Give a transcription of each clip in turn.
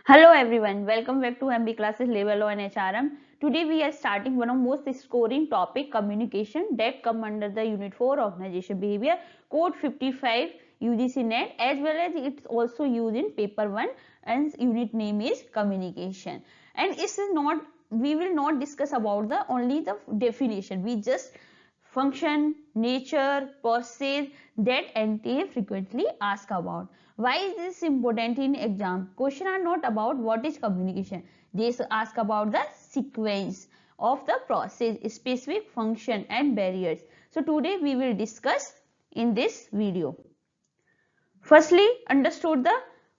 Hello everyone, welcome back to MB Classes Level on HRM. Today we are starting one of most scoring topic communication that come under the Unit 4 Organization Behavior Code 55 UGC NET as well as it's also used in paper 1 and unit name is communication. And this is not, we will not discuss about the only the definition, we just function, nature, process that NTA frequently ask about. Why is this important in exam? Question are not about what is communication. They ask about the sequence of the process, specific function and barriers. So today we will discuss in this video. Firstly, understood the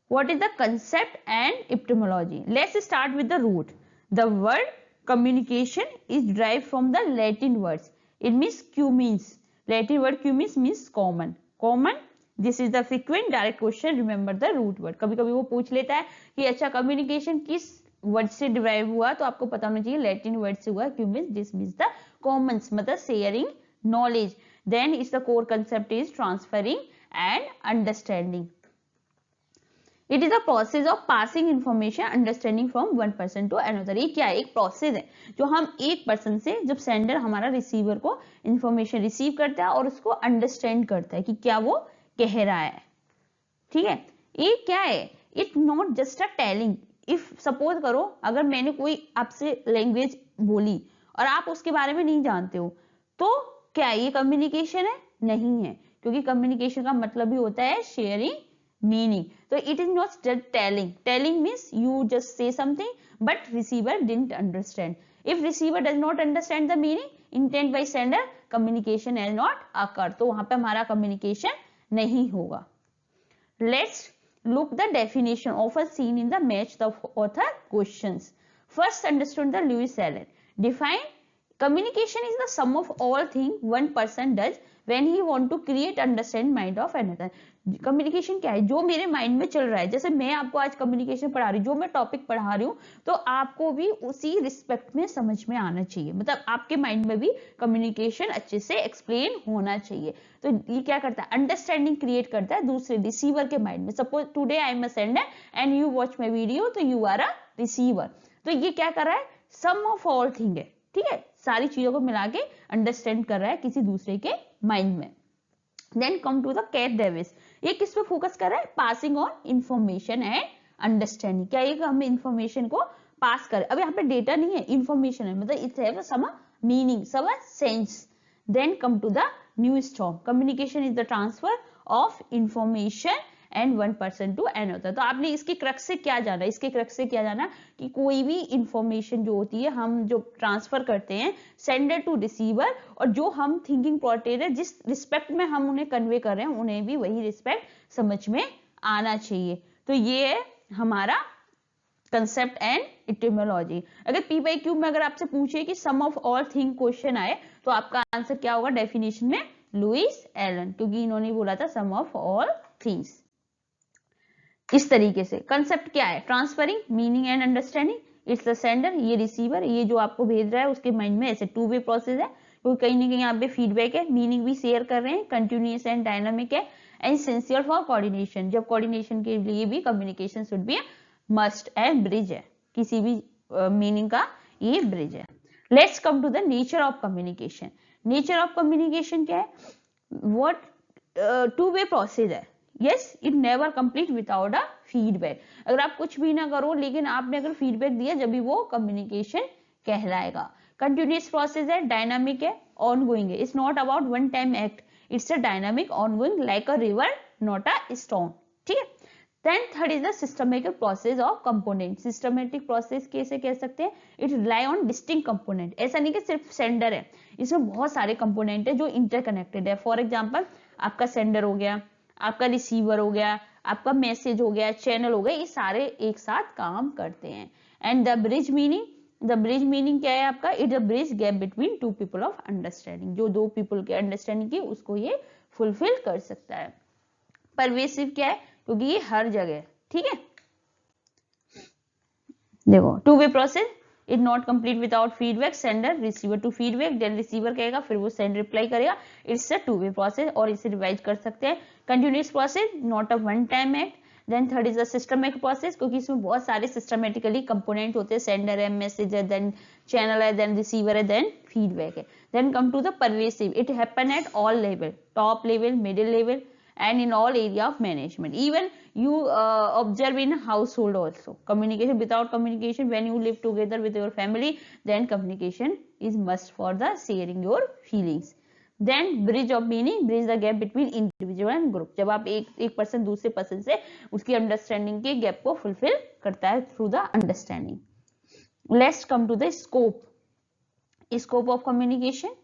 what is the concept and etymology. Let's start with the root. The word communication is derived from the Latin words. It means cumeans. Latin word cumeans means common. Common. This is the frequent direct question. Remember the root word. कभी कभी वो पूछ लेता है कि अच्छा communication किस word से डिराइव हुआ, तो आपको पता होना चाहिए लैटिन वर्ड से हुआ. क्यूमिन्स दिस मीन्स द कॉमन्स, मतलब sharing knowledge. Then is the core concept is transferring and understanding. It is a process of passing information, understanding from one person to another. ये क्या है? एक प्रोसेस है जो हम एक पर्सन से, जब सेंडर हमारा रिसीवर को इंफॉर्मेशन रिसीव करता है और उसको अंडरस्टैंड करता है कि क्या वो कह रहा है. ठीक है, ये क्या है? It not just a telling. If suppose करो अगर मैंने कोई आपसे लैंग्वेज बोली और आप उसके बारे में नहीं जानते हो, तो क्या ये कम्युनिकेशन है? नहीं है, क्योंकि कम्युनिकेशन का मतलब भी होता है शेयरिंग मीनिंग. तो it is not just telling. Telling means you just say something but receiver didn't understand. If receiver does not understand the meaning intent by sender, communication has not occur. तो वहां पे हमारा communication नहीं होगा. Let's look the definition often seen in the match the author questions. First, understand the Lewis Allen. Define communication is the sum of all things one person does when he want to create understand mind of another. Communication क्या है? जो मेरे mind में चल रहा है. जैसे मैं आपको आज कम्युनिकेशन पढ़ा रही हूँ, जो मैं टॉपिक पढ़ा रही हूँ, तो आपको भी उसी रिस्पेक्ट में समझ में आना चाहिए. मतलब आपके माइंड में भी कम्युनिकेशन अच्छे से एक्सप्लेन होना चाहिए. तो ये क्या करता है? अंडरस्टैंडिंग क्रिएट करता है दूसरे रिसीवर के माइंड में. Suppose today I am a sender and you watch my video, तो यू आर अ रिसीवर. तो ये क्या कर रहा है? सम ऑफ ऑल थिंग है. ठीक है, सारी चीजों को मिला के अंडरस्टैंड कर रहा है किसी दूसरे के माइंड में. Then come to the Keith Davis. ये किस पे फोकस कर रहा है? Passing on information and understanding. क्या ये हम इंफॉर्मेशन को पास करें? अब यहाँ पे डेटा नहीं है, इंफॉर्मेशन है, मतलब it's have some meaning, some sense. Then come to the Newstrom. Communication is the transfer of information and one person to another. तो आपने इसके क्रक्स से क्या जाना? इसके क्रक्स से क्या जाना कि कोई भी इंफॉर्मेशन जो होती है हम जो ट्रांसफर करते हैं सेंडर टू रिसीवर, और जो हम थिंकिंग प्रोसेस है जिस रिस्पेक्ट में हम उन्हें कन्वे कर रहे हैं, उन्हें भी वही रिस्पेक्ट समझ में आना चाहिए. तो ये है हमारा कंसेप्ट एंड इटिमोलॉजी. अगर पी बाई क्यू में अगर आपसे पूछे कि सम ऑफ ऑल थिंग क्वेश्चन आए, तो आपका आंसर क्या होगा डेफिनेशन में? लुइस एलन, क्योंकि इन्होंने बोला था सम ऑफ ऑल थिंग्स. इस तरीके से कंसेप्ट क्या है? Transferring meaning and understanding. It's the sender, ये रिसीवर, ये जो आपको भेज रहा है उसके माइंड में ऐसे टू वे प्रोसेस है, क्योंकि कहीं ना कहीं यहाँ पे फीडबैक है, मीनिंग भी शेयर कर रहे हैं, कंटिन्यूअस एंड डायनामिक है, एंड एसेंशियल फॉर कोऑर्डिनेशन. जब कोऑर्डिनेशन के लिए भी communication should be must and bridge है, किसी भी मीनिंग का ये ब्रिज है. Let's come to the nature of communication. Nature of communication क्या है? व्हाट टू वे प्रोसेस है. Yes, it never complete without a feedback. अगर आप कुछ भी ना करो लेकिन आपने अगर फीडबैक दिया, जब भी वो कम्युनिकेशन कहलाएगा. कंटिन्यूअस प्रोसेस है, डायनामिक है, ऑनगोइंग है. It's not about one time act, it's a dynamic ongoing like a river not a stone. ठीक है. Then third is the systematic process of component. Systematic process कैसे कह सकते हैं? It rely on distinct component. ऐसा नहीं कि सिर्फ सेंडर है, इसमें बहुत सारे कंपोनेंट है जो इंटरकनेक्टेड है. फॉर एग्जाम्पल आपका सेंडर हो गया, आपका रिसीवर हो गया, आपका मैसेज हो गया, चैनल हो गया, ये सारे एक साथ काम करते हैं. And the bridge meaning. The bridge meaning क्या है आपका? It a bridge gap between two people of understanding. जो दो पीपल के अंडरस्टैंडिंग की उसको ये फुलफिल कर सकता है. परवेसिव क्या है? क्योंकि ये हर जगह. ठीक है, देखो two way process, it not complete without feedback. Sender receiver to feedback, then receiver कहेगा, फिर वो सेंड रिप्लाई करेगा. It's a two way process. और इसे रिवाइज कर सकते हैं. Continuous process, not a one time act. Then third is the systematic process, क्योंकि इसमें बहुत सारे सिस्टमेटिकली कंपोनेंट होते हैं, सेंडर है, मैसेज है, देन चैनल है, देन रिसीवर है, देन फीडबैक है. Then come to the pervasive, it happen at all level, top level, middle level and in all area of management. Even you observe in household also. Communication, without communication, when you live together with your family, then communication is must for the sharing your feelings. Then bridge of meaning, bridge the gap between individual and group. जब आप एक person दूसरे person से उसकी understanding के gap को fulfil करता है through the understanding. Let's come to the scope. Scope of communication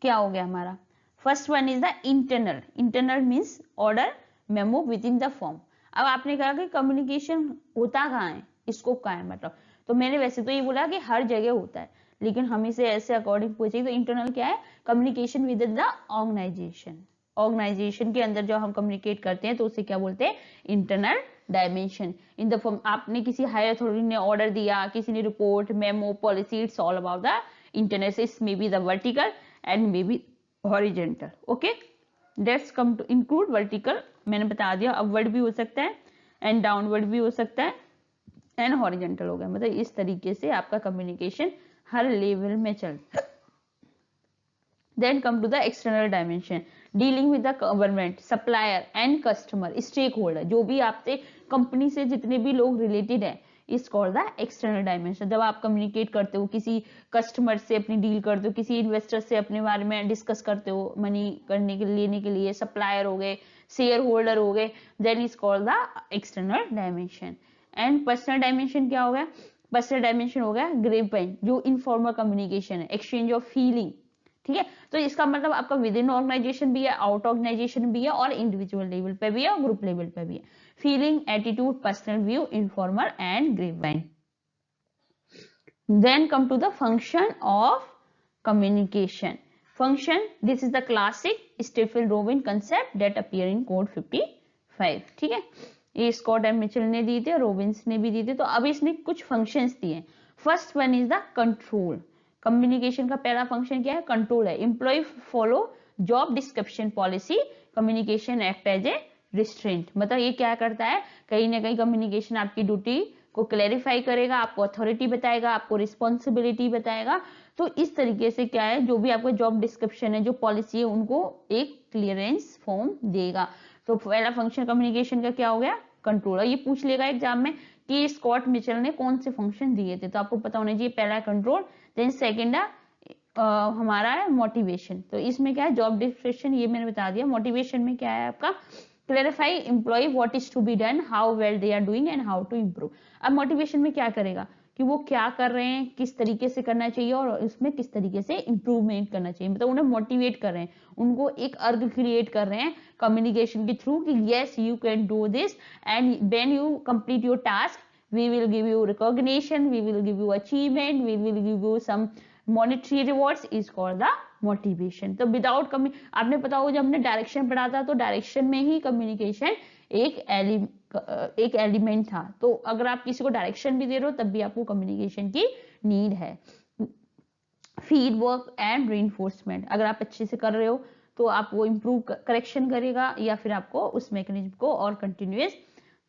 क्या हो गया हमारा? First one is the internal. Internal means order memo within the form. अब आपने कहा कि कम्युनिकेशन होता कहाँ है, स्कोप कहाँ है, मतलब तो मैंने वैसे तो ये बोला कि हर जगह होता है, लेकिन हम इसे ऐसे अकॉर्डिंग पूछेंगे तो इंटरनल क्या है? Communication within the organization. Organization के अंदर जो हम कम्युनिकेट करते हैं तो उसे क्या बोलते हैं? Internal dimension. In the form आपने किसी हायर अथॉरिटी ने ऑर्डर दिया, किसी ने report, memo, policy, it's all about the internal. It's may be the vertical and may be horizontal. Okay, let's come to include vertical. मैंने बता दिया upward भी हो सकता है एंड डाउनवर्ड भी हो सकता है एंड हॉरिजेंटल हो गया. मतलब इस तरीके से आपका कम्युनिकेशन हर लेवल में चलता है. Then come to the external dimension, dealing with the government, supplier and customer, stakeholder, जो भी आपसे कंपनी से जितने भी लोग रिलेटेड है, is called the external dimension. जब आप कम्युनिकेट करते हो, किसी कस्टमर से अपनी डील करते हो, किसी इन्वेस्टर से अपने बारे में डिस्कस करते हो, मनी करने के लेने के लिए, सप्लायर हो गए, शेयर होल्डर हो गए, then is called the external dimension. And personal dimension क्या हो गया? पर्सनल डायमेंशन हो गया ग्रेपवाइन, जो इनफॉर्मल कम्युनिकेशन है, एक्सचेंज ऑफ फीलिंग. ठीक है, तो इसका मतलब आपका विद इन ऑर्गेनाइजेशन भी है, आउट ऑर्गेनाइजेशन भी है, और इंडिविजुअल लेवल पे भी है, और ग्रुप लेवल पे भी है. Feeling, attitude, personal view, informal and grapevine. Then come to the function of communication. Function, this is the classic Stifel-Robin concept that appear in code 55. ठीक है, ये स्कॉट एंड मिचेल ने दी थे, रोबिन्स ने भी दी थे. तो अब इसने कुछ फंक्शंस दिए. First one is the control. Communication का पहला फंक्शन क्या है? कंट्रोल है. Employ follow job description policy, communication act as a restraint. मतलब ये क्या करता है? कहीं ना कहीं कम्युनिकेशन आपकी ड्यूटी को क्लैरिफाई करेगा, आपको अथॉरिटी बताएगा, आपको रिस्पॉन्सिबिलिटी बताएगा. तो इस तरीके से क्या है, जो भी आपका जॉब डिस्क्रिप्शन है, जो पॉलिसी है, उनको एक क्लियरेंस फॉर्म देगा. तो पहला फंक्शन कम्युनिकेशन का क्या हो गया? कंट्रोल. ये पूछ लेगा एग्जाम में कि स्कॉट मिचेल ने कौन से फंक्शन दिए थे, तो आपको पता होना चाहिए. पहला कंट्रोल, देन सेकेंड हमारा है मोटिवेशन. तो इसमें क्या है? जॉब डिस्क्रिप्शन, ये मैंने बता दिया. मोटिवेशन में क्या है आपका? Clarify employ what is to be done, how well they are doing and how to improve. अब मोटिवेशन में क्या करेगा कि वो क्या कर रहे हैं, किस तरीके से करना चाहिए, और उसमें किस तरीके से इम्प्रूवमेंट करना चाहिए. मतलब उन्हें मोटिवेट कर रहे हैं, उनको एक अर्ग क्रिएट कर रहे हैं कम्युनिकेशन के थ्रू कि yes you can do this, and when you complete your task we will give you recognition, we will give you achievement, we will give you some monetary rewards, is called the motivation. तो without आपने पता हो जब हमने direction पढ़ा था, तो direction में ही कम्युनिकेशन एक एलिमेंट था. तो अगर आप किसी को डायरेक्शन भी दे रहे हो तब भी आपको कम्युनिकेशन की नीड है. फीडबैक एंड रीइंफोर्समेंट, अगर आप अच्छे से कर रहे हो तो आपको इम्प्रूव करेक्शन करेगा, या फिर आपको उस मैकेनिज्म को और कंटिन्यूअस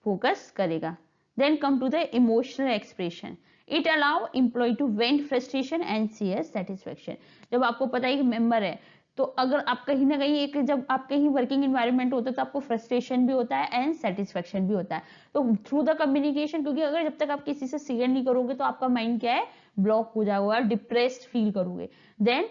फोकस करेगा. Then come to the emotional expression. It allow employ to vent frustration and share satisfaction. जब आपको पता है कि मेंबर है, तो अगर आप कहीं ना कहीं एक, जब आप कहीं वर्किंग एनवायरनमेंट होता है तो आपको फ्रस्ट्रेशन भी होता है एंड सेटिस्फेक्शन भी होता है. तो थ्रू द कम्युनिकेशन, क्योंकि अगर जब तक आप किसी से शेयर नहीं करोगे तो आपका माइंड क्या है? ब्लॉक हो जाएगा, डिप्रेस्ड फील करोगे. देन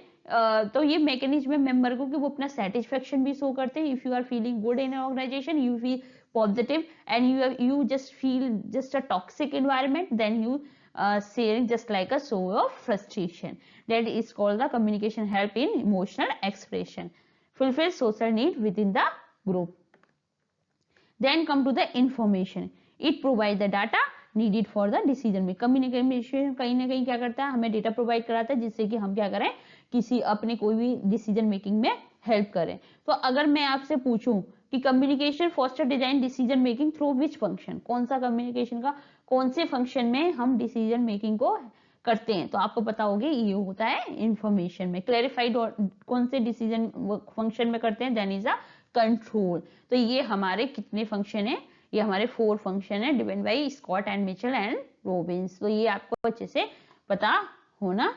तो ये मैकेनिज्म है मेंबर को कि वो अपना सेटिस्फेक्शन भी शो करते हैं. If you are feeling good in organization, you feel positive and you just feel just a toxic environment, then you sharing just like a show of frustration. That is called the communication help in emotional expression, fulfill social need within the group. Then come to the information. It provide the data needed for the decision making. Communication कहीं ना कहीं क्या करता है? हमें data provide कराता है जिससे कि हम क्या करें? किसी अपने कोई भी डिसीजन मेकिंग में हेल्प करें. तो अगर मैं आपसे पूछूं कि communication foster design decision making through which function, कौन सा कम्युनिकेशन का कौन से फंक्शन में हम डिसीजन मेकिंग को करते हैं, तो आपको पता होगा ये होता है इंफॉर्मेशन में. क्लैरिफाइड कौन से डिसीजन फंक्शन में करते हैं? Then is a control. तो ये हमारे कितने फंक्शन है? ये हमारे 4 फंक्शन है defined by Scott and Mitchell and Robbins. तो ये आपको अच्छे से पता होना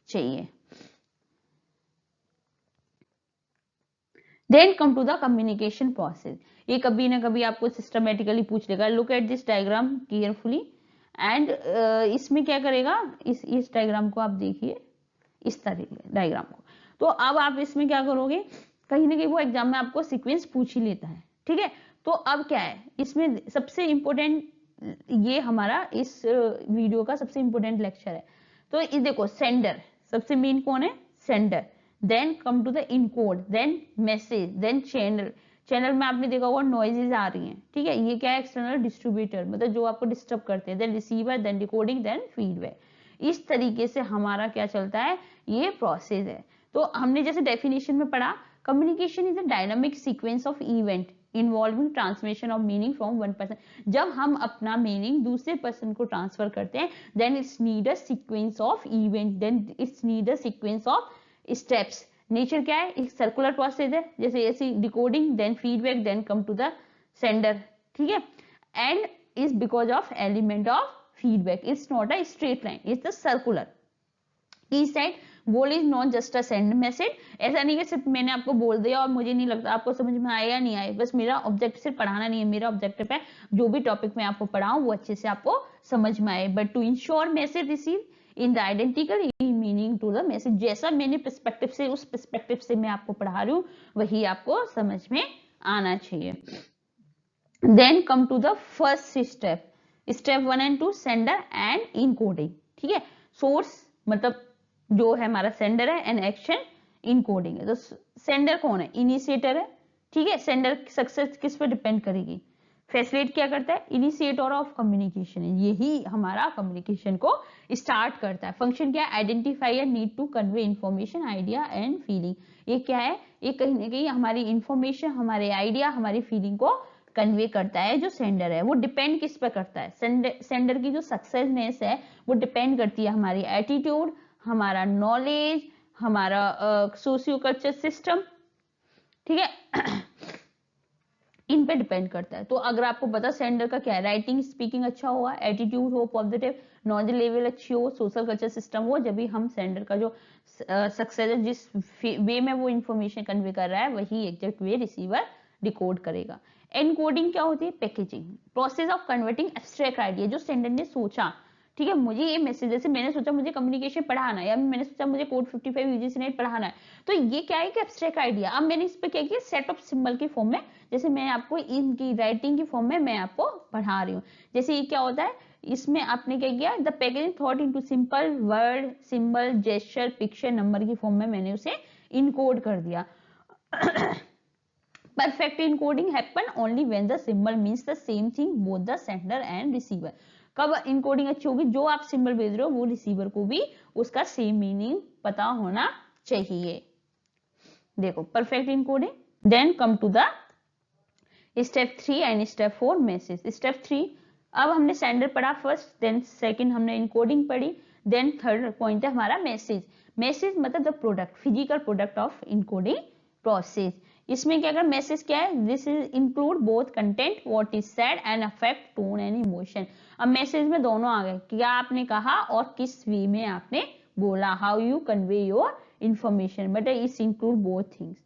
चाहिए। Then come to the communication process. ये कभी ना कभी आपको सिस्टमेटिकली पूछ लेगा। Look at this diagram carefully and इसमें क्या करेगा, इस डायग्राम को आप देखिए, इस तरह डायग्राम को। तो अब आप इसमें क्या करोगे, कहीं ना कहीं वो एग्जाम में आपको सीक्वेंस पूछ ही लेता है, ठीक है। तो अब क्या है इसमें सबसे इंपॉर्टेंट, ये हमारा इस वीडियो का सबसे इंपॉर्टेंट लेक्चर है। तो ये देखो, सेंडर सबसे मेन कौन है, sender. Then come to the encode, then message, then channel. Channel में आपने देखा होगा नॉइजेज आ रही हैं, ठीक है, ये क्या है, एक्सटर्नल डिस्ट्रीब्यूटर, मतलब जो आपको डिस्टर्ब करते हैं। Then receiver, then decoding, then feedback. इस तरीके से हमारा क्या चलता है, ये प्रोसेस है। तो हमने जैसे डेफिनेशन में पढ़ा, communication is a dynamic sequence of event involving transmission of meaning from one person. जब हम अपना मीनिंग दूसरे पर्सन को ट्रांसफर करते हैं, then it's need a sequence of event, then it's need a sequence of steps. Nature क्या है, एक सर्कुलर प्रोसेस है, जैसे ऐसी decoding, then feedback, then come to the sender, ठीक है। And is because of element of feedback, it's not a straight line, it's the circular. He said goal is not just a send message. ऐसा नहीं कि सिर्फ मैंने आपको बोल दिया और मुझे नहीं लगता आपको समझ में आया या नहीं आया, बस मेरा ऑब्जेक्टिव सिर्फ पढ़ाना नहीं है, मेरा ऑब्जेक्टिव है जो भी टॉपिक मैं आपको पढ़ाऊं वो अच्छे से आपको समझ में आए, but to ensure message receive in the identical meaning to the message. जैसा मैंने पर्सपेक्टिव से, उस पर्सपेक्टिव से मैं आपको पढ़ा रही हूँ वही आपको समझ में आना चाहिए। Then come to the first step, step 1 and 2, sender and encoding, ठीक है। सोर्स मतलब जो है हमारा सेंडर है, एंड एक्शन इनकोडिंग है। तो सेंडर कौन है, इनिशिएटर है, ठीक है। सेंडर सक्सेस किस पे डिपेंड करेगी, फैसिलिटेट क्या करता है, इनिशिएटर ऑफ कम्युनिकेशन है, यही हमारा कम्युनिकेशन को स्टार्ट करता है। फंक्शन क्या है, identify and need to convey information, idea and feeling. ये क्या है, ये कहीं ना कहीं हमारी इंफॉर्मेशन, हमारे आइडिया, हमारी फीलिंग को कन्वे करता है। जो सेंडर है वो डिपेंड किस पे करता है, सेंडर की जो सक्सेसनेस है वो डिपेंड करती है हमारी एटीट्यूड, हमारा नॉलेज, हमारा सोशियो कल्चर सिस्टम, ठीक है, इन पे डिपेंड करता है। तो अगर आपको पता सेंडर का क्या है, राइटिंग स्पीकिंग अच्छा होगा, एटीट्यूड हो पॉजिटिव, नॉलेज लेवल अच्छी हो, सोशल कल्चर सिस्टम हो, जब भी हम सेंडर का जो सक्सेस है, जिस वे में वो इंफॉर्मेशन कन्वे कर रहा है वही एग्जैक्ट वे रिसीवर डिकोड करेगा। एनकोडिंग क्या होती है, packaging, process of converting abstract idea, जो सेंडर ने सोचा, ठीक है, मुझे ये मैसेज, जैसे मैंने सोचा मुझे कम्युनिकेशन पढ़ाना है, या मैंने सोचा मुझे कोड 55 यूजीसी नेट पढ़ाना है, तो ये क्या है कि एब्स्ट्रैक्ट आइडिया, अब मैंने इस पे क्या किया, सेट ऑफ सिंबल के फॉर्म में, जैसे मैं आपको इनकी राइटिंग की फॉर्म में मैं आपको पढ़ा रही हूँ। जैसे ये क्या होता है, इसमें आपने क्या किया, the packaging thought into simple word, symbol, gesture, picture, number की फॉर्म में मैंने उसे इनकोड कर दिया। Perfect encoding happen only when the symbol means the same thing both the sender and receiver. कब इनकोडिंग अच्छी होगी, जो आप सिंबल भेज रहे हो वो रिसीवर को भी उसका सेम मीनिंग पता होना चाहिए। देखो perfect encoding, then come to the step 3 and step 4 message. Step 3, अब हमने सेंडर पढ़ा फर्स्ट, देन सेकंड हमने इनकोडिंग पढ़ी, देन थर्ड पॉइंट है हमारा मैसेज। मैसेज मतलब the product, physical product of encoding process. इसमें क्या कर, मैसेज क्या है, this is include both content, what is said and affect, tone and emotion. अब मैसेज में दोनों आ गए, क्या आपने कहा और किस वे में आपने बोला, how you convey your information, but it's include both things,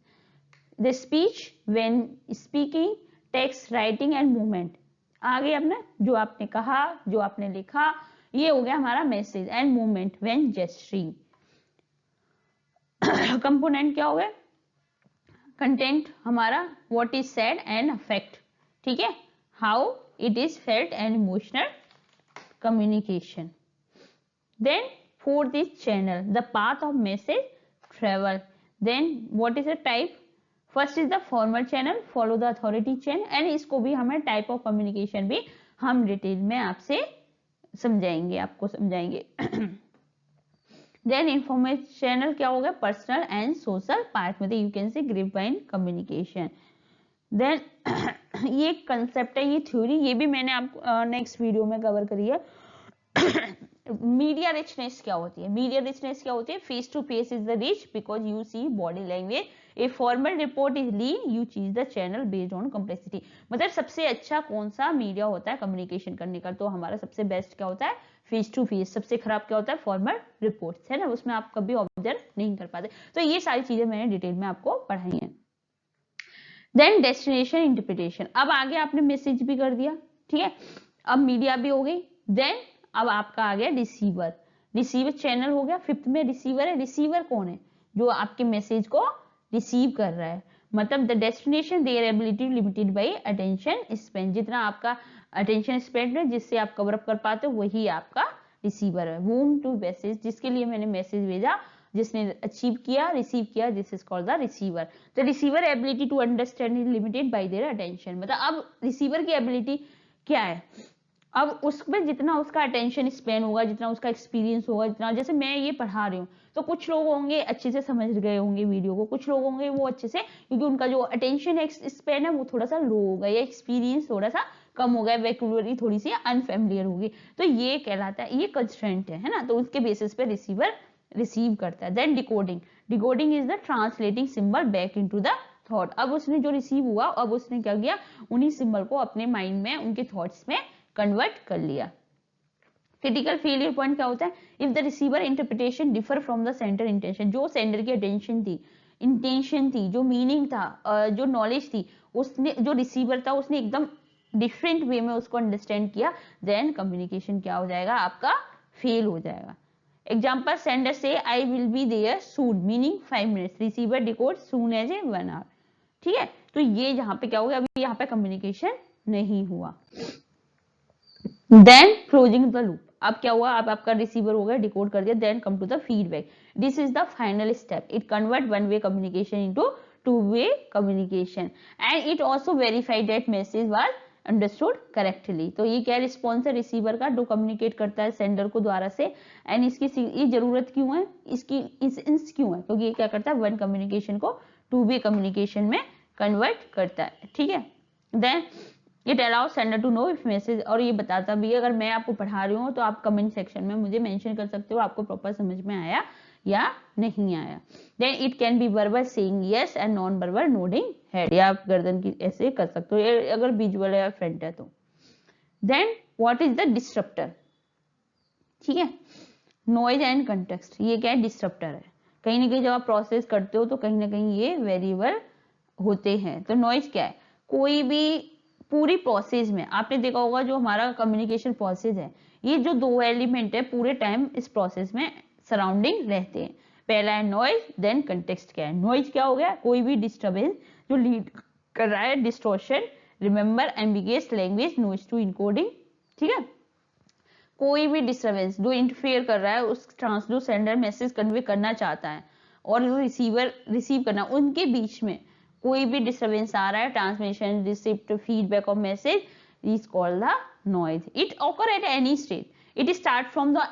the speech when speaking, text, writing and movement. आगे अपना जो आपने कहा, जो आपने लिखा, ये हो गया हमारा message, and movement when gesturing. Component क्या हो गए, कंटेंट हमारा what is said and affect, ठीक है, how it is felt and emotional communication. Then fourth is channel, the path of message travel. Then what is a type, first is the formal channel, follow the authority chain, and इसको भी हमें type of communication भी हम detail में आपसे समझाएंगे, आपको समझाएंगे। देन इंफॉर्मेशन चैनल क्या हो गया, पर्सनल एंड सोशल पार्ट में, you can say grapevine communication. Then ये कंसेप्ट है, ये थ्योरी, ये भी मैंने आपको नेक्स्ट वीडियो में कवर करी है। मीडिया रिचनेस क्या होती है, मीडिया रिचनेस क्या होती है, face to face is the rich because you see body language a formal report is lean, you choose the channel based on complexity. मतलब सबसे अच्छा कौन सा मीडिया होता है कम्युनिकेशन करने का, तो हमारा सबसे बेस्ट क्या होता है, फेस टू फेस। सबसे खराब क्या होता है, फॉर्मल रिपोर्ट्स, है ना, उसमें आप कभी ऑब्जर्व नहीं कर पाते। तो ये सारी चीजें मैंने डिटेल में आपको पढ़ाई हैं। देन डेस्टिनेशन इंटरप्रिटेशन, अब आगे आपने मैसेज भी कर दिया, ठीक है, अब मीडिया भी हो गई। देन अब आपका आ गया रिसीवर, रिसीवर चैनल हो गया। फिफ्थ में रिसीवर है, रिसीवर कौन है, जो आपके मैसेज को रिसीव कर रहा है। मतलब the destination their ability limited by attention Spain, जितना आपका अटेंशन स्पेन है जिससे आप कवर अप कर पाते हो वही आपका रिसीवर है। वूम टू मैसेज, जिसके लिए मैंने मैसेज भेजा, जिसने अचीव किया, रिसीव किया, this is called the receiver. The receiver ability to understand is limited by their attention, मतलब अब रिसीवर की एबिलिटी क्या है, अब उसमें जितना उसका अटेंशन स्पेन होगा, जितना उसका एक्सपीरियंस होगा, जितना, जैसे मैं ये पढ़ा रही हूँ तो कुछ लोग होंगे अच्छे से समझ गए होंगे वीडियो को, कुछ लोग होंगे वो अच्छे से, क्योंकि उनका जो अटेंशन स्पेन है वो थोड़ा सा लो होगा या एक्सपीरियंस थोड़ा सा कम हो गया, वोकैबुलरी थोड़ी सी अनफेमिलियर होगी, तो ये कहलाता है, ये कंस्ट्रेंट है ना, तो उसके बेसिस पे रिसीवर रिसीव करता है। Then decoding, decoding is the translating symbol back into the thought. अब उसने जो रिसीव हुआ, अब उसने क्या किया, उन्हीं सिंबल को अपने माइंड में, उनके थॉट्स में कन्वर्ट कर लिया। क्रिटिकल फेलियर पॉइंट क्या होता है, if the receiver interpretation differ from the centre intention, जो सेंडर की अटेंशन थी, इंटेंशन थी, जो मीनिंग था, जो नॉलेज थी, उसने, जो रिसीवर था उसने एकदम डिफरेंट वे में उसको अंडरस्टैंड किया, देन कम्युनिकेशन क्या हो जाएगा, आपका फेल हो जाएगा। एग्जाम्पल, सेंडर से I will be there soon, meaning 5 minutes, receiver decode soon as a 1 hour, ठीक है, तो ये यहाँ पे क्या हो गया, अभी यहाँ पे कम्युनिकेशन नहीं हुआ। देन क्लोजिंग द लूप, अब क्या हुआ, अब आपका रिसीवर हो गया, डिकोड कर दिया, then come to the feedback, this is the final step, it convert one way communication into two way communication and it also verified that message was understood correctly. तो ये क्या रिस्पॉन्स है receiver का, जो communicate करता है sender को द्वारा से, एंड इसकी ये जरूरत क्यों है, इसकी इंस क्यों है, क्योंकि ये क्या करता है, वन कम्युनिकेशन को टू वे कम्युनिकेशन में कन्वर्ट करता है, ठीक है। Then it allow sender to know if message, और ये बताता भी है, अगर मैं आपको पढ़ा रही हूँ तो आप कमेंट सेक्शन में मुझे मेंशन कर सकते हो आपको प्रॉपर समझ में आया या नहीं आया। Then it can be verbal saying yes and non verbal nodding head, या आप गर्दन की ऐसे कर सकते हो अगर विजुअल या फ्रंट है तो। देन व्हाट इज द डिस्टरप्टर, ठीक है, नॉइज एंड कंटेक्स्ट, ये क्या है, डिस्टरप्टर है। कहीं ना कहीं जब आप प्रोसेस करते हो तो कहीं ना कहीं ये वेरिएबल होते हैं। तो नॉइज क्या है, कोई भी पूरी प्रोसेस में आपने देखा होगा, जो हमारा कम्युनिकेशन प्रोसेस है, ये जो दो एलिमेंट है पूरे टाइम इस प्रोसेस में सराउंडिंग रहते हैं। पहला है नॉइज, देन कंटेक्स्ट क्या है, नॉइज क्या हो गया, कोई भी डिस्टर्बेंस जो लीड कर रहा है, distortion, remember ambiguous language, noise to encoding, ठीक है, कोई भी डिस्टर्बेंस जो इंटरफेयर कर रहा है उस जो सेंडर मैसेज कन्वे करना चाहता है और जो रिसीवर रिसीव करना, उनके बीच में कोई भी डिस्टर्बेंस आ रहा है, transmission, receipt, feedback of message is called the noise. It occur at any stage, it start from the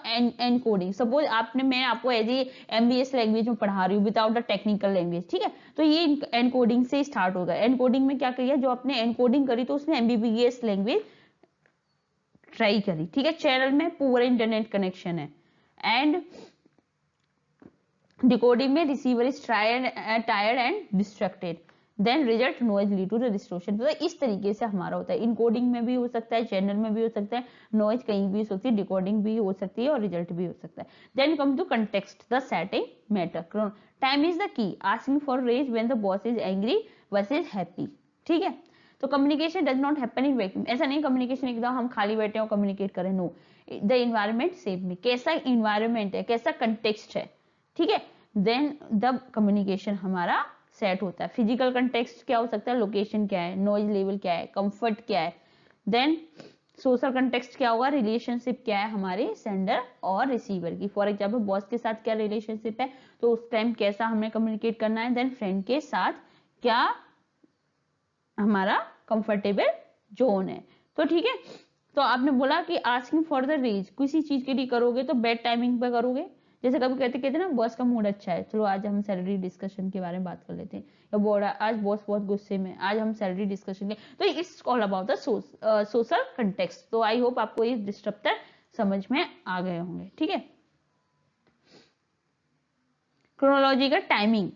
encoding. Suppose आपने, मैं आपको एज ए एमबीएस लैंग्वेज में पढ़ा रही हूँ विदाउट द टेक्निकल लैंग्वेज, ठीक है, तो ये एनकोडिंग से स्टार्ट होगा। एनकोडिंग में क्या किया, जो आपने एनकोडिंग करी तो उसमें एमबीबीएस लैंग्वेज ट्राई करी, ठीक है, चैनल में पूरा इंटरनेट कनेक्शन है, एंड डिकोडिंग में receiver is tired and distracted, then result noise lead to the distortion. तो इस तरीके से हमारा होता है, इनकोडिंग में भी हो सकता है, चैनल में भी हो सकता है, नॉइज कहीं भी हो सकती है, डिकोडिंग भी हो सकती है और रिजल्ट भी हो सकता है। Then come to context, the setting matter, time is the key, asking for raise when the boss is angry versus happy, ठीक है। तो communication does not happen in vacuum, ऐसा नहीं कम्युनिकेशन एकदम हम खाली बैठे हो कम्युनिकेट करें, नो, द इन्वायरमेंट सेफ में, कैसा इन्वायरमेंट है, कैसा कंटेक्स्ट है, ठीक है, देन द कम्युनिकेशन हमारा सेट होता है। फिजिकल कंटेक्स्ट क्या हो सकता है, लोकेशन क्या है, नॉइज लेवल क्या है, कंफर्ट क्या है, देन सोशल कंटेक्स्ट क्या होगा, रिलेशनशिप क्या है हमारे सेंडर और रिसीवर की, फॉर एग्जाम्पल बॉस के साथ क्या रिलेशनशिप है तो उस टाइम कैसा हमें कम्युनिकेट करना है, देन फ्रेंड के साथ क्या हमारा कंफर्टेबल जोन है। तो ठीक है, तो आपने बोला कि आस्किंग फॉर द रेज, किसी चीज के लिए करोगे तो बेड टाइमिंग पे करोगे, जैसे कभी कहते ना बॉस का मूड अच्छा है, चलो आज हम सैलरी डिस्कशन के बारे में बात कर लेते हैं, या बोला आज बॉस बहुत गुस्से में, आज हम सैलरी डिस्कशन के, तो it's all about the social context. तो आई होप आपको ये डिस्टर्बटर समझ में आ गए होंगे, ठीक है। क्रोनोलॉजी का टाइमिंग,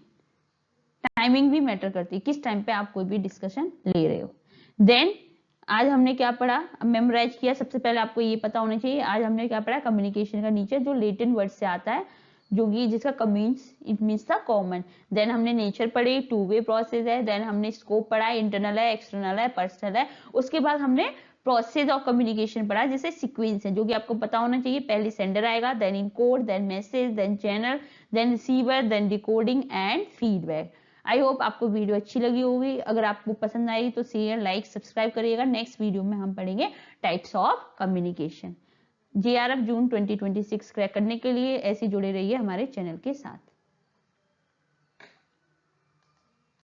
टाइमिंग भी मैटर करती है, किस टाइम पे आप कोई भी डिस्कशन ले रहे हो। देन आज हमने क्या पढ़ा, मेमोराइज किया। सबसे पहले आपको ये पता होना चाहिए आज हमने क्या पढ़ा, कम्युनिकेशन का नीचे जो लेटिन वर्ड से आता है, जो कि जिसका it means the common. Then हमने नेचर पढ़ी, टू वे प्रोसेस है। देन हमने स्कोप पढ़ा, इंटरनल है, एक्सटर्नल है, पर्सनल है। उसके बाद हमने प्रोसेस ऑफ कम्युनिकेशन पढ़ा, जैसे सीक्वेंस है, जो कि आपको पता होना चाहिए। पहले सेंडर आएगा, then encode, then message, then channel, then receiver, then decoding and feedback. I hope आपको वीडियो अच्छी लगी होगी। अगर आपको पसंद आई तो शेयर, लाइक, सब्सक्राइब करिएगा। नेक्स्ट वीडियो में हम पढ़ेंगे टाइप्स ऑफ कम्युनिकेशन। JRF जून 2026 क्रैक करने के लिए ऐसे जुड़े रहिए हमारे चैनल के साथ।